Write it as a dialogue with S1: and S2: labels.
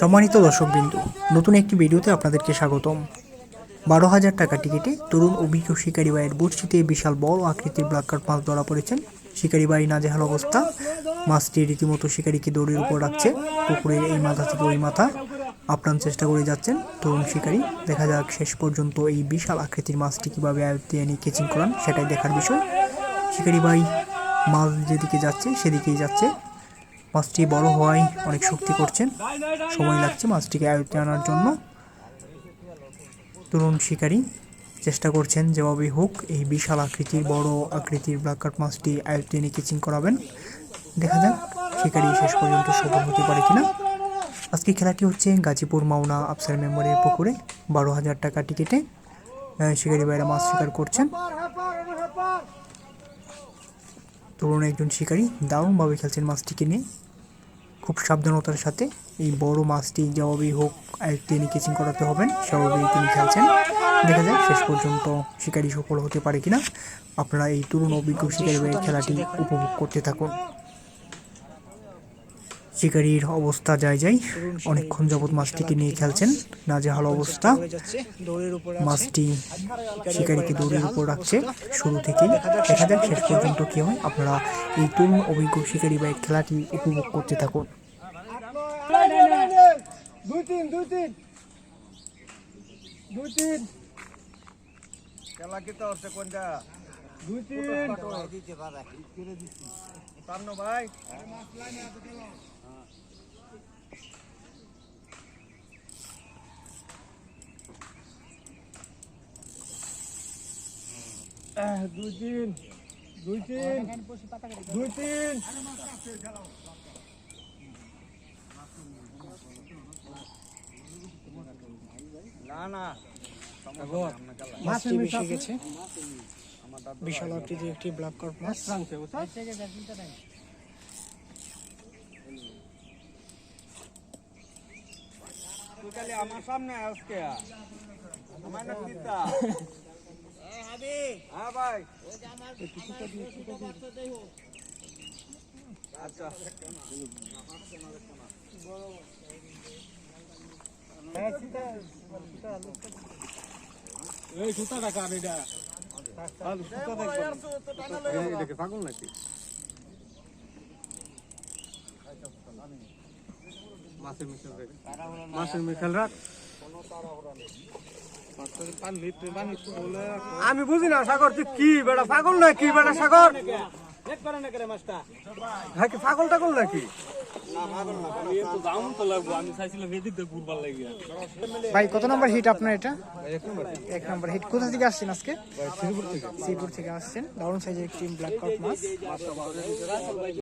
S1: সম্মানিত দর্শকবৃন্দ, নতুন একটি ভিডিওতে আপনাদেরকে স্বাগতম। 12,000 টাকা টিকিটে তরুণ অভিজ্ঞ শিকারি ভাইয়ের বড়শিতে বিশাল বড় আকৃতির ব্ল্যাক কার্প মাছ ধরা পড়েছেন। শিকারি ভাই নাজেহাল অবস্থা, মাছটি রীতিমতো শিকারিকে দড়ির উপর রাখছে। পুকুরের এই মাথা থেকে ওই মাথা আপ্রাণ চেষ্টা করে যাচ্ছেন তরুণ শিকারি। দেখা যাক শেষ পর্যন্ত এই বিশাল আকৃতির মাছটি কীভাবে আয়ত্তে এনে কেচিং করান, সেটাই দেখার বিষয়। শিকারি ভাই মাছ যেদিকে যাচ্ছে সেদিকেই যাচ্ছে। মাছটি বড় হওয়ায় অনেক শক্তি করছেন, সময় লাগছে মাছটিকে আয়ত্তে আনার জন্য। তরুণ শিকারী চেষ্টা করছেন যেভাবে হোক এই বিশাল আকৃতির বড় আকৃতির ব্ল্যাক কার্প মাছটি আয়ত্তে এনে কেচিং করাবেন। দেখা যাক শিকারী শেষ পর্যন্ত সফল হতে পারে কিনা। আজকে খেলাটি হচ্ছে গাজীপুর মাওনা আফসার মেম্বারের পুকুরে। 12,000 টাকা টিকিটে শিকারি ভাইরা মাছ শিকার করছেন। তরুণ একজন শিকারী দারুণভাবে খেলছেন মাছটিকে নিয়ে, খুব সাবধানতার সাথে। এই বড় মাছটি যেভাবেই হোক আয়ত্তে এনে কেচিং করাতে হবেন, সেভাবেই তিনি খেলছেন। দেখা যাক শেষ পর্যন্ত শিকারি সফল হতে পারে কিনা। আপনারা এই তরুণ অভিজ্ঞ শিকারি ভাইয়ের খেলাটি উপভোগ করতে থাকুন। শিকারির অবস্থা যায় অনেকক্ষণ যাবৎ মাছটিকে নিয়ে খেলছেন, নাজেহাল অবস্থা। মাছটি শিকারিকে দড়ির উপর রাখছে শুরু থেকেই। দেখা যাক শেষ পর্যন্ত কি হয়। আপনারা এই তরুণ অভিজ্ঞ শিকারি ভাইয়ের খেলাটি উপভোগ করতে থাকুন।
S2: ভাই দুই তিন না
S1: মাছটি বেশি গেছে, বিশাল আকৃতির একটি ব্ল্যাক কার্প মাছ।
S2: আমার সামনে আজকে আমার না দিতা হ্যাঁ ভাই আচ্ছা এই সুতা টাকা এটা দেখে পাগল নাকি মাছের মিশাল রাখ। আমি বুঝি না সাগর তুই কি বেটা পাগল না কি বেটা সাগর পাগল টাগল নাকি?
S1: ভাই কত নম্বর হিট আপনার এটা? 1 নম্বর হিট। কোথা থেকে আসছেন আজকে? শ্রীপুর থেকে আসছেন। দারুণ সাইজের একটি ব্ল্যাক কার্প মাছ।